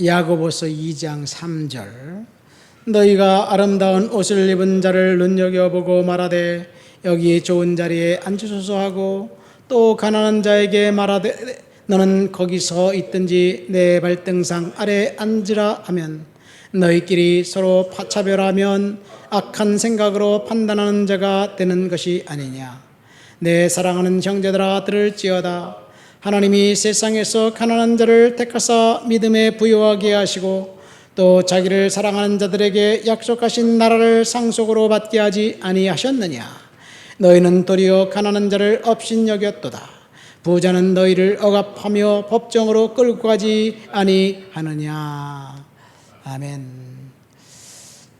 야고보서 2장 3절 너희가 아름다운 옷을 입은 자를 눈여겨보고 말하되 여기 좋은 자리에 앉으소서 하고 또 가난한 자에게 말하되 너는 거기 서 있든지 내 발등상 아래 앉으라 하면 너희끼리 서로 차별하면 악한 생각으로 판단하는 자가 되는 것이 아니냐. 내 사랑하는 형제들아 들을지어다. 하나님이 세상에서 가난한 자를 택하사 믿음에 부유하게 하시고 또 자기를 사랑하는 자들에게 약속하신 나라를 상속으로 받게 하지 아니하셨느냐. 너희는 도리어 가난한 자를 업신여겼도다. 부자는 너희를 억압하며 법정으로 끌고 가지 아니하느냐. 아멘.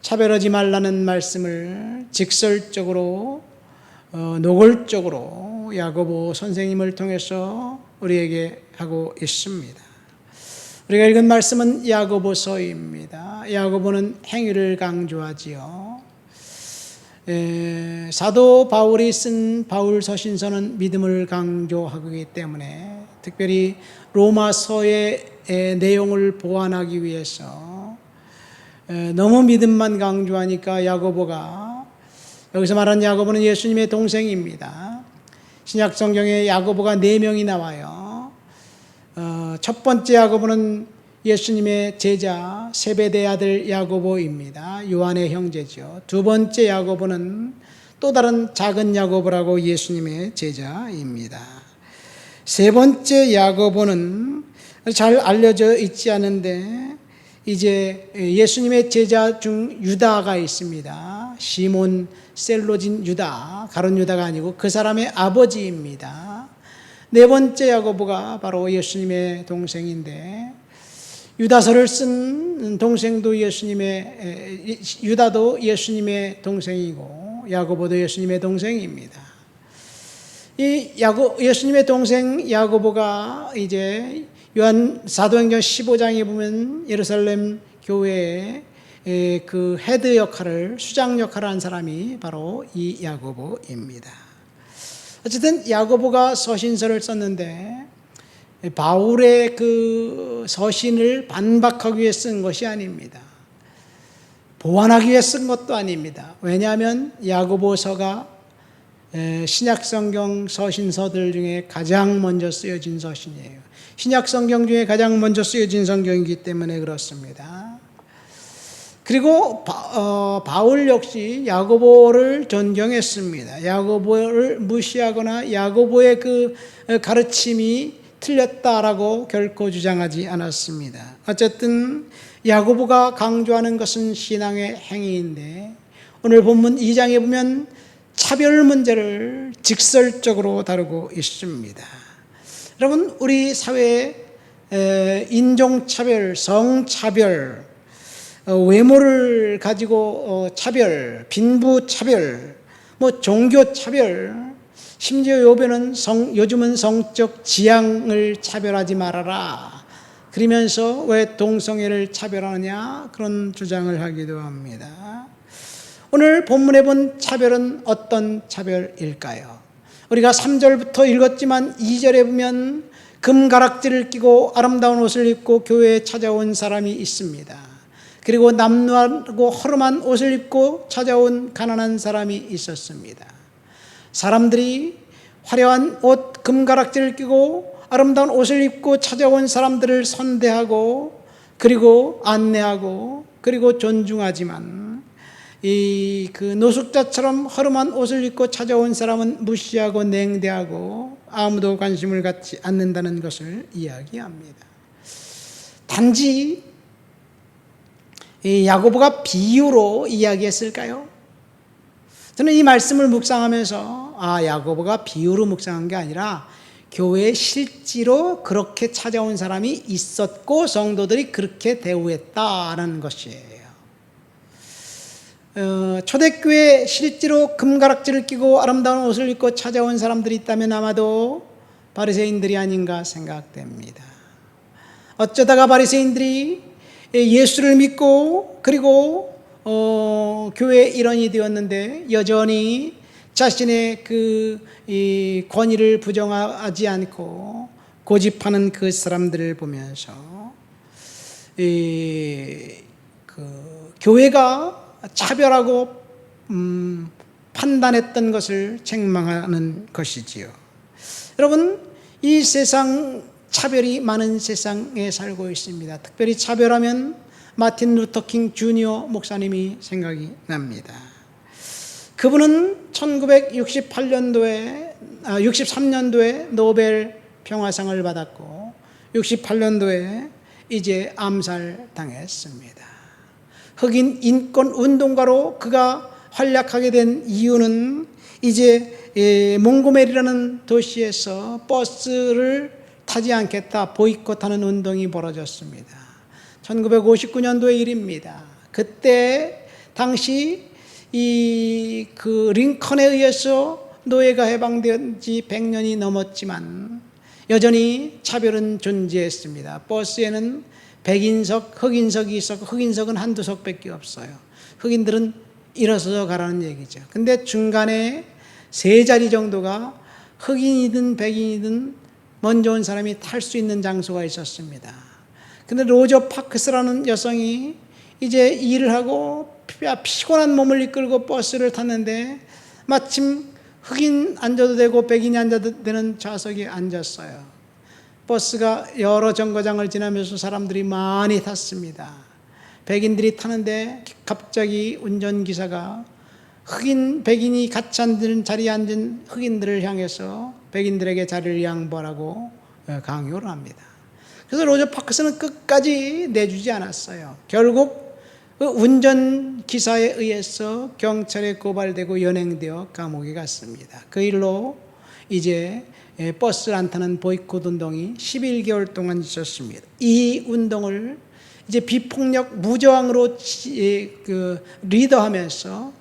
차별하지 말라는 말씀을 직설적으로 노골적으로 야고보 선생님을 통해서 우리에게 하고 있습니다. 우리가 읽은 말씀은 야고보서입니다. 야고보는 행위를 강조하지요. 사도 바울이 쓴 바울 서신서는 믿음을 강조하기 때문에 특별히 로마서의 내용을 보완하기 위해서 너무 믿음만 강조하니까 야고보가, 여기서 말하는 야고보는 예수님의 동생입니다. 신약 성경에 야고보가 4명이 나와요. 첫 번째 야고보는 예수님의 제자 세베대 아들 야고보입니다. 요한의 형제죠. 두 번째 야고보는 또 다른 작은 야고보라고 예수님의 제자입니다. 세 번째 야고보는 잘 알려져 있지 않은데 이제 예수님의 제자 중 유다가 있습니다. 시몬 셀로진 유다, 가룟 유다가 아니고 그 사람의 아버지입니다. 네 번째 야고보가 바로 예수님의 동생인데 유다서를 쓴 동생도 유다도 예수님의 동생이고 야고보도 예수님의 동생입니다. 예수님의 동생 야고보가 이제 요한 사도행전 15장에 보면 예루살렘 교회의 그 헤드 역할을, 수장 역할을 한 사람이 바로 이 야고보입니다. 어쨌든 야고보가 서신서를 썼는데 바울의 그 서신을 반박하기 위해 쓴 것이 아닙니다. 보완하기 위해 쓴 것도 아닙니다. 왜냐하면 야고보서가 신약성경 서신서들 중에 가장 먼저 쓰여진 서신이에요. 신약성경 중에 가장 먼저 쓰여진 성경이기 때문에 그렇습니다. 그리고 바울 역시 야고보를 존경했습니다. 야고보를 무시하거나 야고보의 그 가르침이 틀렸다라고 결코 주장하지 않았습니다. 어쨌든 야고보가 강조하는 것은 신앙의 행위인데 오늘 본문 2장에 보면 차별 문제를 직설적으로 다루고 있습니다. 여러분, 우리 사회에 인종차별, 성차별, 외모를 가지고 차별, 빈부차별, 종교차별, 심지어 요즘은 성적 지향을 차별하지 말아라. 그러면서 왜 동성애를 차별하느냐, 그런 주장을 하기도 합니다. 오늘 본문에 본 차별은 어떤 차별일까요? 우리가 3절부터 읽었지만 2절에 보면 금가락지를 끼고 아름다운 옷을 입고 교회에 찾아온 사람이 있습니다. 그리고 남루하고 허름한 옷을 입고 찾아온 가난한 사람이 있었습니다. 사람들이 화려한 옷, 금가락지를 끼고 아름다운 옷을 입고 찾아온 사람들을 선대하고 그리고 안내하고 그리고 존중하지만 그 노숙자처럼 허름한 옷을 입고 찾아온 사람은 무시하고 냉대하고 아무도 관심을 갖지 않는다는 것을 이야기합니다. 단지 야고보가 비유로 이야기했을까요? 저는 이 말씀을 묵상하면서 야고보가 비유로 묵상한 게 아니라 교회에 실제로 그렇게 찾아온 사람이 있었고 성도들이 그렇게 대우했다는 것이에요. 초대교회에 실제로 금가락지를 끼고 아름다운 옷을 입고 찾아온 사람들이 있다면 아마도 바리새인들이 아닌가 생각됩니다. 어쩌다가 바리새인들이 예수를 믿고 그리고 교회의 일원이 되었는데 여전히 자신의 이 권위를 부정하지 않고 고집하는 그 사람들을 보면서 교회가 차별하고 판단했던 것을 책망하는 것이지요. 여러분, 이 세상 차별이 많은 세상에 살고 있습니다. 특별히 차별하면 마틴 루터 킹 주니어 목사님이 생각이 납니다. 그분은 63년도에 노벨 평화상을 받았고 68년도에 이제 암살당했습니다. 흑인 인권 운동가로 그가 활약하게 된 이유는 이제 몽고메리라는 도시에서 버스를 타지 않겠다 보이콧하는 운동이 벌어졌습니다. 1959년도의 일입니다. 그때 당시 그 링컨에 의해서 노예가 해방된 지 100년이 넘었지만 여전히 차별은 존재했습니다. 버스에는 백인석, 흑인석이 있었고 흑인석은 한두 석밖에 없어요. 흑인들은 일어서서 가라는 얘기죠. 근데 중간에 세 자리 정도가 흑인이든 백인이든 먼저 온 사람이 탈 수 있는 장소가 있었습니다. 근데 로저 파크스라는 여성이 이제 일을 하고 피곤한 몸을 이끌고 버스를 탔는데 마침 흑인 앉아도 되고 백인이 앉아도 되는 좌석에 앉았어요. 버스가 여러 정거장을 지나면서 사람들이 많이 탔습니다. 백인들이 타는데 갑자기 운전기사가 흑인, 백인이 같이 앉은 자리에 앉은 흑인들을 향해서 백인들에게 자리를 양보하라고 강요를 합니다. 그래서 로저 파크스는 끝까지 내주지 않았어요. 결국 그 운전기사에 의해서 경찰에 고발되고 연행되어 감옥에 갔습니다. 그 일로 이제 버스를 안 타는 보이콧 운동이 11개월 동안 있었습니다. 이 운동을 이제 비폭력 무저항으로 리더하면서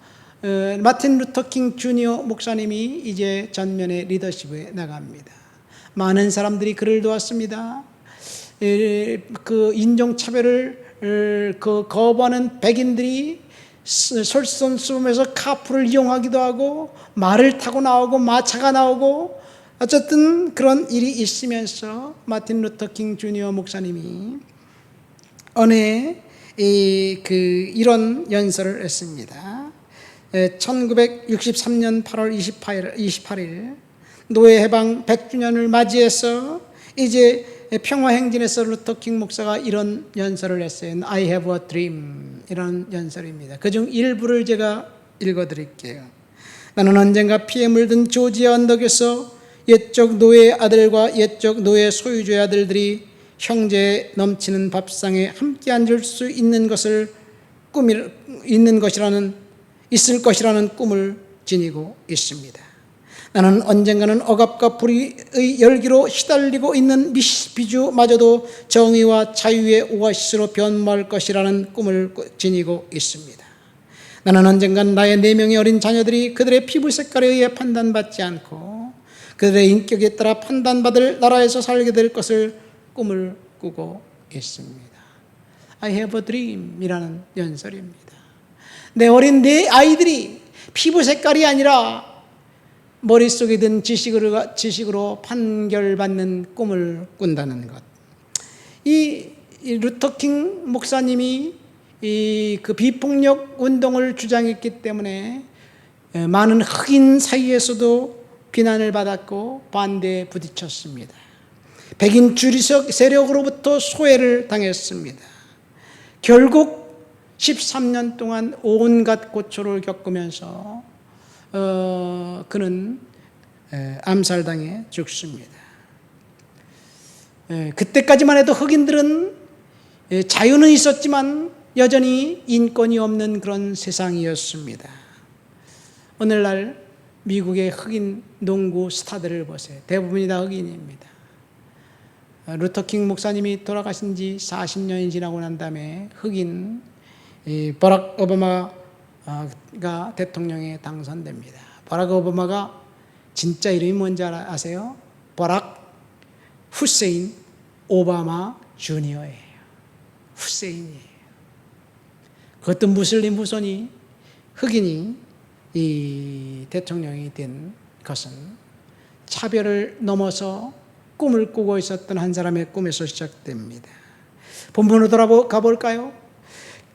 마틴 루터 킹 주니어 목사님이 이제 전면에 리더십에 나갑니다. 많은 사람들이 그를 도왔습니다. 그 인종차별을 거부하는 백인들이 솔선수범해서 카풀을 이용하기도 하고 말을 타고 나오고 마차가 나오고 어쨌든 그런 일이 있으면서 마틴 루터 킹 주니어 목사님이 어느 이런 연설을 했습니다. 1963년 8월 28일 노예 해방 100주년을 맞이해서 이제 평화행진에서 루터 킹 목사가 이런 연설을 했어요. I have a dream 이런 연설입니다. 그중 일부를 제가 읽어드릴게요. 나는 언젠가 피에 물든 조지아 언덕에서 옛적 노예 아들과 옛적 노예 소유주의 아들들이 형제에 넘치는 밥상에 함께 앉을 수 있는 있을 것이라는 꿈을 지니고 있습니다. 나는 언젠가는 억압과 불의의 열기로 시달리고 있는 미시피주마저도 정의와 자유의 오아시스로 변모할 것이라는 꿈을 지니고 있습니다. 나는 언젠간 나의 4명의 어린 자녀들이 그들의 피부 색깔에 의해 판단받지 않고 그들의 인격에 따라 판단받을 나라에서 살게 될 것을 꿈을 꾸고 있습니다. I have a dream 이라는 연설입니다. 내 어린 내 아이들이 피부 색깔이 아니라 머릿속에 든 지식으로 판결받는 꿈을 꾼다는 것. 이 루터 킹 목사님이 그 비폭력 운동을 주장했기 때문에 많은 흑인 사이에서도 비난을 받았고 반대에 부딪혔습니다. 백인 주리석 세력으로부터 소외를 당했습니다. 결국 13년 동안 온갖 고초를 겪으면서 그는 암살당해 죽습니다. 그때까지만 해도 흑인들은 자유는 있었지만 여전히 인권이 없는 그런 세상이었습니다. 오늘날 미국의 흑인 농구 스타들을 보세요. 대부분이 다 흑인입니다. 루터 킹 목사님이 돌아가신 지 40년이 지나고 난 다음에 흑인 버락 오바마가 대통령에 당선됩니다. 버락 오바마가 진짜 이름이 뭔지 아세요? 버락 후세인 오바마 주니어예요. 후세인이에요. 그것도 무슬림 후손이 흑인이 이 대통령이 된 것은 차별을 넘어서 꿈을 꾸고 있었던 한 사람의 꿈에서 시작됩니다. 본문으로 돌아가 볼까요?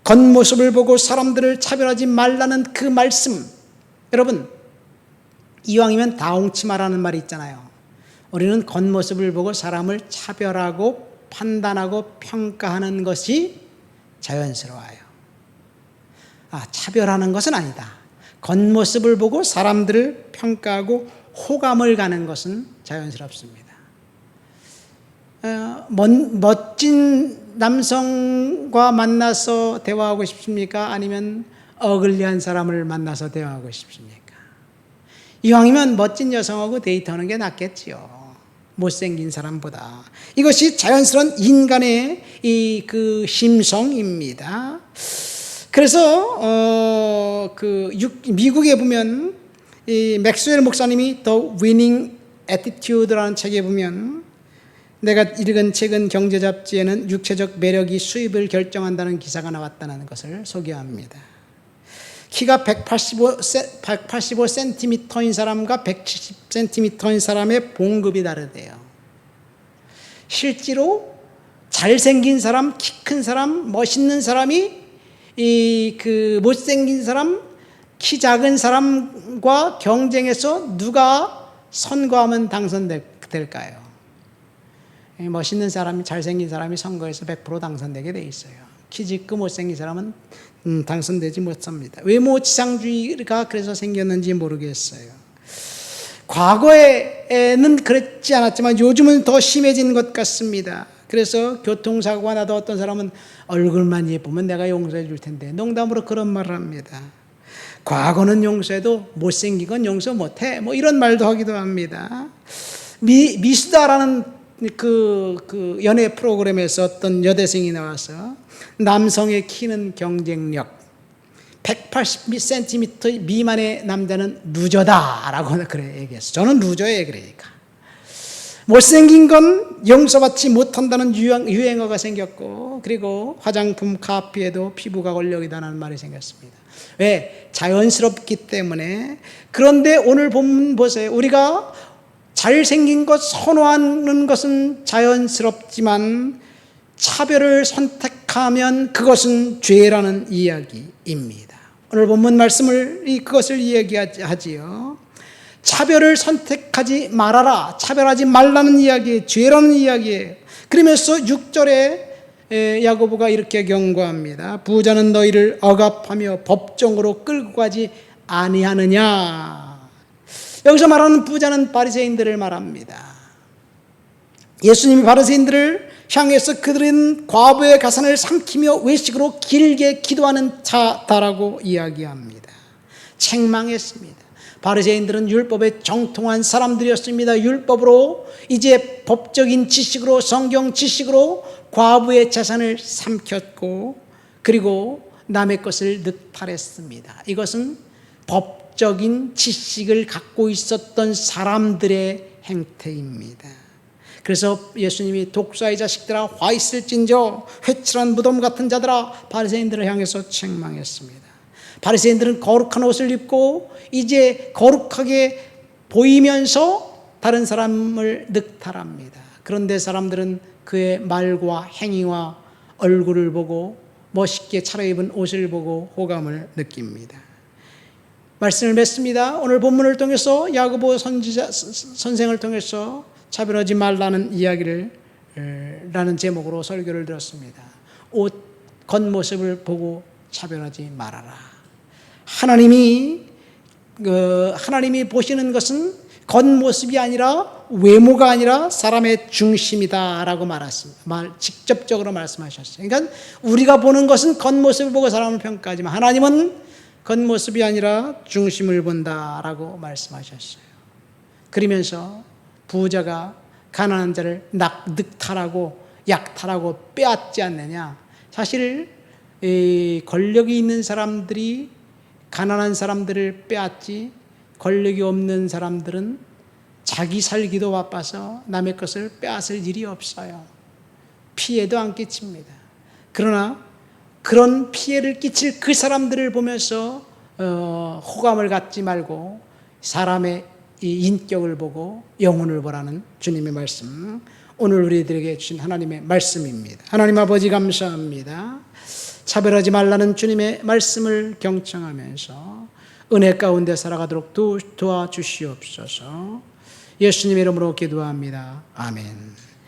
겉모습을 보고 사람들을 차별하지 말라는 그 말씀, 여러분 이왕이면 다홍치 마라는 말이 있잖아요. 우리는 겉모습을 보고 사람을 차별하고 판단하고 평가하는 것이 자연스러워요. 차별하는 것은 아니다. 겉모습을 보고 사람들을 평가하고 호감을 가는 것은 자연스럽습니다. 멋진 남성과 만나서 대화하고 싶습니까? 아니면 어글리한 사람을 만나서 대화하고 싶습니까? 이왕이면 멋진 여성하고 데이트하는 게 낫겠지요. 못생긴 사람보다. 이것이 자연스러운 인간의 그 심성입니다. 그래서 미국에 보면 이 맥스웰 목사님이 The Winning Attitude라는 책에 보면, 내가 읽은 최근 경제 잡지에는 육체적 매력이 수입을 결정한다는 기사가 나왔다는 것을 소개합니다. 키가 185cm인 사람과 170cm인 사람의 봉급이 다르대요. 실제로 잘생긴 사람, 키 큰 사람, 멋있는 사람이 못생긴 사람, 키 작은 사람과 경쟁해서 누가 선거하면 당선될까요? 멋있는 사람이, 잘생긴 사람이 선거에서 100% 당선되게 돼 있어요. 키 작고 못생긴 사람은 당선되지 못합니다. 외모지상주의가 그래서 생겼는지 모르겠어요. 과거에는 그렇지 않았지만 요즘은 더 심해진 것 같습니다. 그래서 교통사고가 나도 어떤 사람은 얼굴만 예쁘면 내가 용서해 줄 텐데 농담으로 그런 말을 합니다. 과거는 용서해도 못생긴 건 용서 못해, 이런 말도 하기도 합니다. 미수다라는 그 연애 프로그램에서 어떤 여대생이 나와서 남성의 키는 경쟁력, 180cm 미만의 남자는 루저다라고 그래 얘기했어. 저는 루저예요. 그러니까 못생긴 건 용서받지 못한다는 유행어가 생겼고, 그리고 화장품, 카피에도 피부가 권력이다라는 말이 생겼습니다. 왜? 자연스럽기 때문에. 그런데 오늘 본문 보세요. 우리가 잘생긴 것 선호하는 것은 자연스럽지만 차별을 선택하면 그것은 죄라는 이야기입니다. 오늘 본문 말씀을 그것을 이야기하지요. 차별을 선택하지 말아라, 차별하지 말라는 이야기, 죄라는 이야기예요. 그러면서 6절에 야고보가 이렇게 경고합니다. 부자는 너희를 억압하며 법정으로 끌고 가지 아니하느냐. 여기서 말하는 부자는 바리새인들을 말합니다. 예수님이 바리새인들을 향해서 그들은 과부의 가산을 삼키며 외식으로 길게 기도하는 자다라고 이야기합니다. 책망했습니다. 바리새인들은 율법에 정통한 사람들이었습니다. 율법으로, 이제 법적인 지식으로, 성경 지식으로 과부의 재산을 삼켰고, 그리고 남의 것을 늑탈했습니다. 이것은 법적인 지식을 갖고 있었던 사람들의 행태입니다. 그래서 예수님이 독사의 자식들아 화 있을진저 회칠한 무덤 같은 자들아, 바리새인들을 향해서 책망했습니다. 바리새인들은 거룩한 옷을 입고 이제 거룩하게 보이면서 다른 사람을 늑탈합니다. 그런데 사람들은 그의 말과 행위와 얼굴을 보고 멋있게 차려입은 옷을 보고 호감을 느낍니다. 말씀을 맺습니다. 오늘 본문을 통해서 야고보 선생을 통해서 차별하지 말라는 이야기를 라는 제목으로 설교를 들었습니다. 옷 겉모습을 보고 차별하지 말아라. 하나님이 보시는 것은 겉모습이 아니라, 외모가 아니라 사람의 중심이다라고 직접적으로 말씀하셨어요. 그러니까 우리가 보는 것은 겉모습을 보고 사람을 평가하지만 하나님은 겉모습이 아니라 중심을 본다라고 말씀하셨어요. 그러면서 부자가 가난한 자를 늑탈하고 약탈하고 빼앗지 않느냐. 사실 권력이 있는 사람들이 가난한 사람들을 빼앗지, 권력이 없는 사람들은 자기 살기도 바빠서 남의 것을 빼앗을 일이 없어요. 피해도 안 끼칩니다. 그러나 그런 피해를 끼칠 그 사람들을 보면서 호감을 갖지 말고 사람의 이 인격을 보고 영혼을 보라는 주님의 말씀. 오늘 우리들에게 주신 하나님의 말씀입니다. 하나님 아버지 감사합니다. 차별하지 말라는 주님의 말씀을 경청하면서 은혜 가운데 살아가도록 도와주시옵소서. 예수님의 이름으로 기도합니다. 아멘.